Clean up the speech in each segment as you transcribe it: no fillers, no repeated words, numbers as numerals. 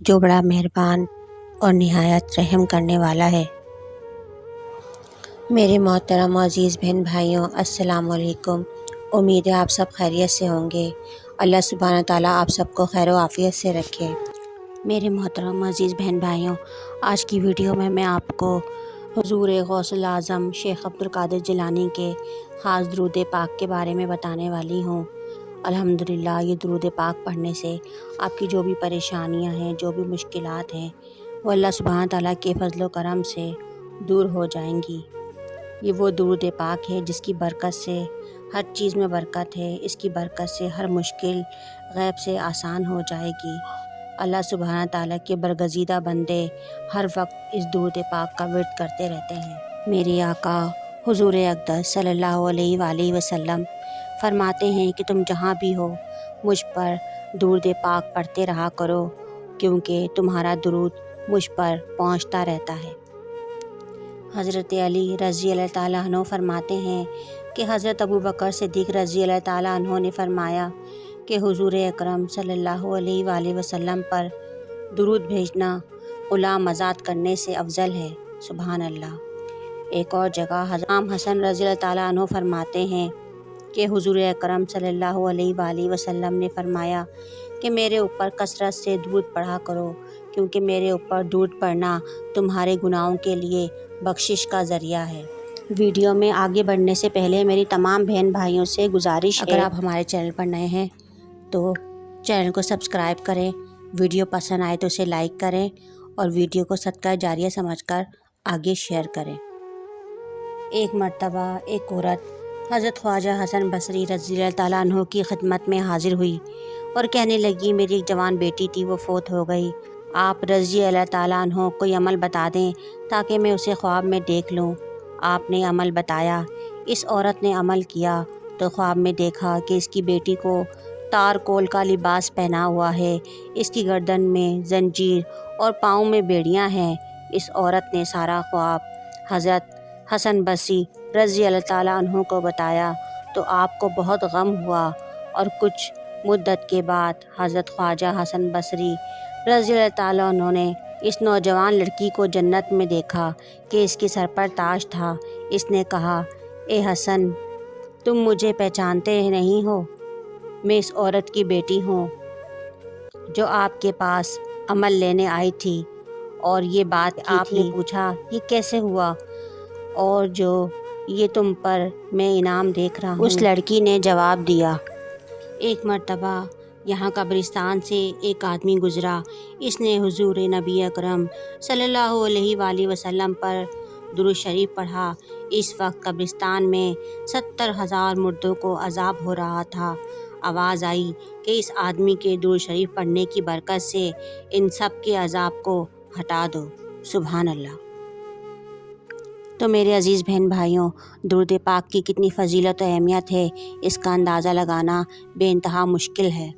جو بڑا مہربان اور نہایت رحم کرنے والا ہے۔ میرے محترم و عزیز بہن بھائیوں، السلام علیکم۔ امید ہے آپ سب خیریت سے ہوں گے۔ اللہ سبحانہ تعالیٰ آپ سب کو خیر و عافیت سے رکھے۔ میرے محترم و عزیز بہن بھائیوں، آج کی ویڈیو میں آپ کو حضور غوث الاعظم شیخ عبدالقادر جیلانی کے خاص درود پاک کے بارے میں بتانے والی ہوں۔ الحمدللہ یہ درود پاک پڑھنے سے آپ کی جو بھی پریشانیاں ہیں، جو بھی مشکلات ہیں، وہ اللہ سبحانہ تعالیٰ کے فضل و کرم سے دور ہو جائیں گی۔ یہ وہ درود پاک ہے جس کی برکت سے ہر چیز میں برکت ہے، اس کی برکت سے ہر مشکل غیب سے آسان ہو جائے گی۔ اللہ سبحانہ تعالیٰ کے برگزیدہ بندے ہر وقت اس درود پاک کا ورد کرتے رہتے ہیں۔ میرے آقا حضور اقدس صلی اللہ علیہ وآلہ وسلم فرماتے ہیں کہ تم جہاں بھی ہو مجھ پر درود پاک پڑھتے رہا کرو، کیونکہ تمہارا درود مجھ پر پہنچتا رہتا ہے۔ حضرت علی رضی اللہ تعالیٰ عنہ فرماتے ہیں کہ حضرت ابوبکر صدیق رضی اللہ تعالیٰ عنہ نے فرمایا کہ حضور اکرم صلی اللہ علیہ وآلہ وسلم پر درود بھیجنا غلام آزاد کرنے سے افضل ہے۔ سبحان اللہ۔ ایک اور جگہ حضرت امام حسن رضی اللہ تعالیٰ عنہ فرماتے ہیں کہ حضور اکرم صلی اللہ علیہ وآلہ وسلم نے فرمایا کہ میرے اوپر کثرت سے درود پڑھا کرو، کیونکہ میرے اوپر درود پڑھنا تمہارے گناہوں کے لیے بخشش کا ذریعہ ہے۔ ویڈیو میں آگے بڑھنے سے پہلے میری تمام بہن بھائیوں سے گزارش ہے، اگر آپ ہمارے چینل پر نئے ہیں تو چینل کو سبسکرائب کریں، ویڈیو پسند آئے تو اسے لائک کریں اور ویڈیو کو صدقہ جاریہ سمجھ کر آگے شیئر کریں۔ ایک مرتبہ ایک عورت حضرت خواجہ حسن بصری رضی اللہ تعالیٰ عنہ کی خدمت میں حاضر ہوئی اور کہنے لگی میری ایک جوان بیٹی تھی، وہ فوت ہو گئی، آپ رضی اللہ تعالیٰ عنہ کوئی عمل بتا دیں تاکہ میں اسے خواب میں دیکھ لوں۔ آپ نے عمل بتایا، اس عورت نے عمل کیا تو خواب میں دیکھا کہ اس کی بیٹی کو تار کول کا لباس پہنا ہوا ہے، اس کی گردن میں زنجیر اور پاؤں میں بیڑیاں ہیں۔ اس عورت نے سارا خواب حضرت حسن بصری رضی اللہ تعالیٰ عنہ کو بتایا تو آپ کو بہت غم ہوا، اور کچھ مدت کے بعد حضرت خواجہ حسن بصری رضی اللہ تعالیٰ عنہ نے اس نوجوان لڑکی کو جنت میں دیکھا کہ اس کے سر پر تاج تھا۔ اس نے کہا، اے حسن، تم مجھے پہچانتے نہیں ہو؟ میں اس عورت کی بیٹی ہوں جو آپ کے پاس عمل لینے آئی تھی، اور یہ بات آپ نے پوچھا یہ کیسے ہوا، اور جو یہ تم پر میں انعام دیکھ رہا ہوں۔ اس لڑکی نے جواب دیا، ایک مرتبہ یہاں قبرستان سے ایک آدمی گزرا، اس نے حضور نبی اکرم صلی اللہ علیہ وآلہ وسلم پر درود شریف پڑھا۔ اس وقت قبرستان میں 70,000 مردوں کو عذاب ہو رہا تھا۔ آواز آئی کہ اس آدمی کے درود شریف پڑھنے کی برکت سے ان سب کے عذاب کو ہٹا دو۔ سبحان اللہ۔ تو میرے عزیز بہن بھائیوں، درود پاک کی کتنی فضیلت و اہمیت ہے، اس کا اندازہ لگانا بے انتہا مشکل ہے۔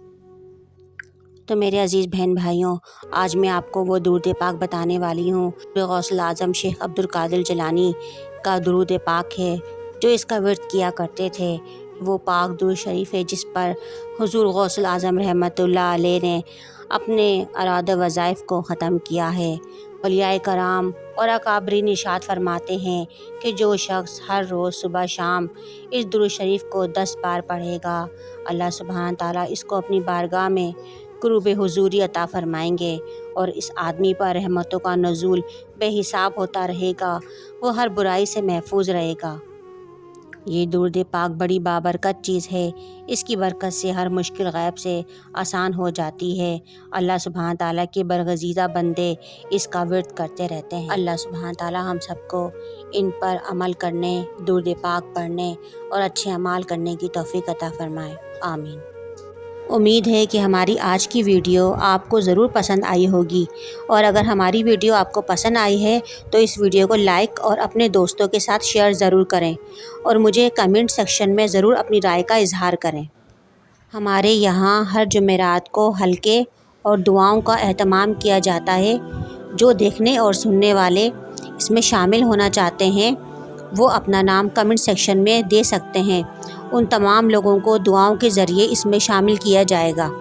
تو میرے عزیز بہن بھائیوں، آج میں آپ کو وہ درود پاک بتانے والی ہوں غوث الاعظم شیخ عبدالقادر جیلانی کا درود پاک ہے، جو اس کا ورد کیا کرتے تھے۔ وہ پاک درود شریف ہے جس پر حضور غوث الاعظم رحمۃ اللہ علیہ نے اپنے ارادہ وظائف کو ختم کیا ہے۔ اولیاء کرام اور اکابرین ارشاد فرماتے ہیں کہ جو شخص ہر روز صبح شام اس درود شریف کو 10 بار پڑھے گا، اللہ سبحانہ تعالیٰ اس کو اپنی بارگاہ میں قرب حضوری عطا فرمائیں گے، اور اس آدمی پر رحمتوں کا نزول بے حساب ہوتا رہے گا، وہ ہر برائی سے محفوظ رہے گا۔ یہ درود پاک بڑی بابرکت چیز ہے، اس کی برکت سے ہر مشکل غیب سے آسان ہو جاتی ہے۔ اللہ سبحانہ تعالیٰ کے برگزیدہ بندے اس کا ورد کرتے رہتے ہیں۔ اللہ سبحانہ تعالیٰ ہم سب کو ان پر عمل کرنے، درود پاک پڑھنے اور اچھے اعمال کرنے کی توفیق عطا فرمائے، آمین۔ امید ہے کہ ہماری آج کی ویڈیو آپ کو ضرور پسند آئی ہوگی، اور اگر ہماری ویڈیو آپ کو پسند آئی ہے تو اس ویڈیو کو لائک اور اپنے دوستوں کے ساتھ شیئر ضرور کریں، اور مجھے کمنٹ سیکشن میں ضرور اپنی رائے کا اظہار کریں۔ ہمارے یہاں ہر جمعرات کو حلقے اور دعاؤں کا اہتمام کیا جاتا ہے۔ جو دیکھنے اور سننے والے اس میں شامل ہونا چاہتے ہیں وہ اپنا نام کمنٹ سیکشن میں دے سکتے ہیں۔ ان تمام لوگوں کو دعاؤں کے ذریعے اس میں شامل کیا جائے گا۔